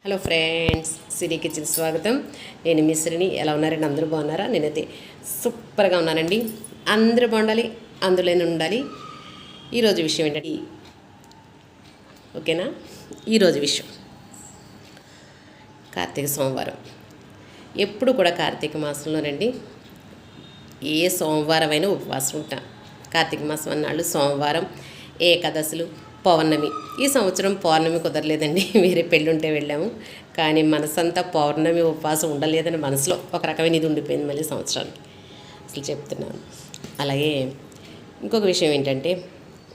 Hello friends, సిరి kitchen స్వాగతం. నేను మిశ్రిని. ఎలా ఉన్నారండి? అందరూ బాగున్నారా? నేనైతే సూపర్గా ఉన్నానండి. అందరూ బాగుండాలి, అందులోనే ఉండాలి. ఈరోజు విషయం ఏంటంటే, ఓకేనా? ఈరోజు విషయం కార్తీక సోమవారం. ఎప్పుడు కూడా కార్తీక మాసంలోనండి ఏ సోమవారం అయినా ఉపవాసం ఉంటాను. కార్తీక మాసం అన్నాళ్ళు సోమవారం, ఏకాదశులు, పౌర్ణమి. ఈ సంవత్సరం పౌర్ణమి కుదరలేదండి, వేరే పెళ్ళి ఉంటే వెళ్ళాము. కానీ మనసంతా పౌర్ణమి ఉపవాసం ఉండలేదని మనసులో ఒక రకమైన ఇది ఉండిపోయింది మళ్ళీ సంవత్సరానికి. అసలు చెప్తున్నాను. అలాగే ఇంకొక విషయం ఏంటంటే,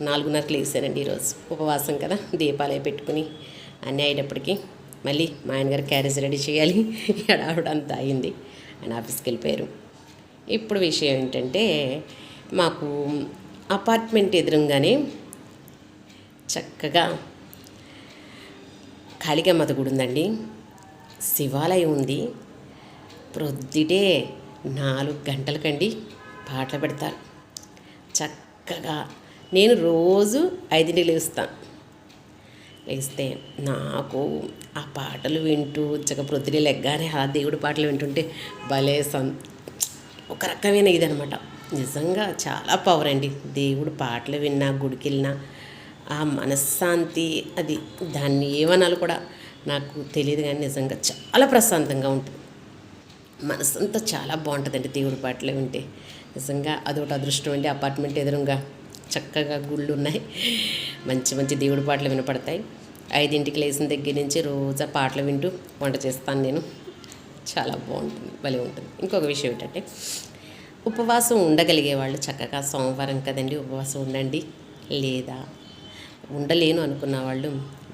4:30కి లేసానండి ఈరోజు. ఉపవాసం కదా, దీపాలు పెట్టుకుని అన్నీ అయ్యేటప్పటికి మళ్ళీ మా ఆయనగారు క్యారేజ్ రెడీ చేయాలి. ఎడావిడంతా అయింది. ఆయన ఆఫీస్కి వెళ్ళిపోయారు. ఇప్పుడు విషయం ఏంటంటే, మాకు అపార్ట్మెంట్ ఎదురుగానే చక్కగా కాళికామాత గుడి ఉందండి, శివాలయం ఉంది. ప్రొద్దుటే 4 గంటలకండి పాటలు పెడతారు చక్కగా. నేను రోజు 5ంటికి లేస్తే నాకు ఆ పాటలు వింటూ ప్రొద్దుటే లెగ్గానే ఆ దేవుడి పాటలు వింటుంటే భలే ఒక రకమైన ఇదనమాట. నిజంగా చాలా పవర్ అండి. దేవుడు పాటలు విన్నా, గుడికి వెళ్ళినా ఆ మనశ్శాంతి, అది దాన్ని ఏమనాలి కూడా నాకు తెలియదు, కానీ నిజంగా చాలా ప్రశాంతంగా ఉంటుంది. మనసంతా చాలా బాగుంటుందండి దేవుడి పాటలు వింటే. నిజంగా అదొకటి అదృష్టం అండి. అపార్ట్మెంట్ ఎదురుగా చక్కగా గుళ్ళు ఉన్నాయి, మంచి మంచి దేవుడి పాటలు వినపడతాయి. 5ంటికి లేచిన దగ్గర నుంచి రోజు పాటలు వింటూ వంట చేస్తాను నేను. చాలా బాగుంటుంది, భలే ఉంటుంది. ఇంకొక విషయం ఏంటంటే, ఉపవాసం ఉండగలిగే వాళ్ళు చక్కగా సోమవారం కదండి ఉపవాసం ఉండండి. లేదా ఉండలేను అనుకున్న వాళ్ళు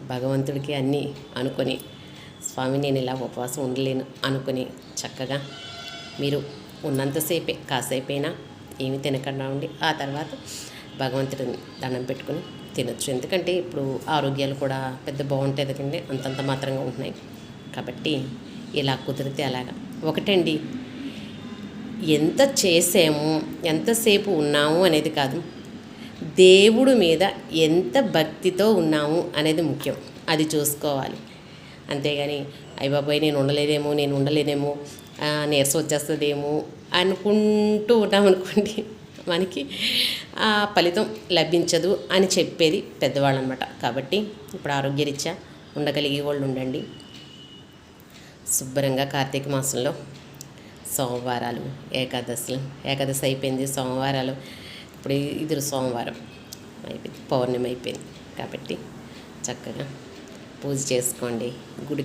భగవంతుడికి అన్నీ అనుకొని, స్వామి నేను ఇలా ఉపవాసం ఉండలేను అనుకొని చక్కగా మీరు ఉన్నంతసేపే కాసేపైనా ఏమి తినకుండా ఉండి ఆ తర్వాత భగవంతుడిని దండం పెట్టుకుని తినొచ్చు. ఎందుకంటే ఇప్పుడు ఆరోగ్యాలు కూడా పెద్ద బాగుంటాయి కదండి, అంతంత మాత్రంగా ఉంటున్నాయి. కాబట్టి ఇలా కుదిరితే అలాగా. ఒకటండి, ఎంత చేసాము, ఎంతసేపు ఉన్నాము అనేది కాదు, దేవుడు మీద ఎంత భక్తితో ఉన్నాము అనేది ముఖ్యం. అది చూసుకోవాలి. అంతేగాని అయ్యబాబోయ్ నేను ఉండలేనేమో, నీరసం వచ్చేస్తుందేమో అనుకుంటూ ఉంటామనుకోండి, మనకి ఆ ఫలితం లభించదు అని చెప్పేది పెద్దవాళ్ళు అనమాట. కాబట్టి ఇప్పుడు ఆరోగ్యరీత్యా ఉండగలిగే వాళ్ళు ఉండండి. శుభ్రంగా కార్తీక మాసంలో సోమవారాలు, ఏకాదశి అయిపోయింది, సోమవారాలు. ఇప్పుడు ఇది సోమవారం అయిపోయింది, పౌర్ణమి అయిపోయింది. కాబట్టి చక్కగా పూజ చేసుకోండి, గుడి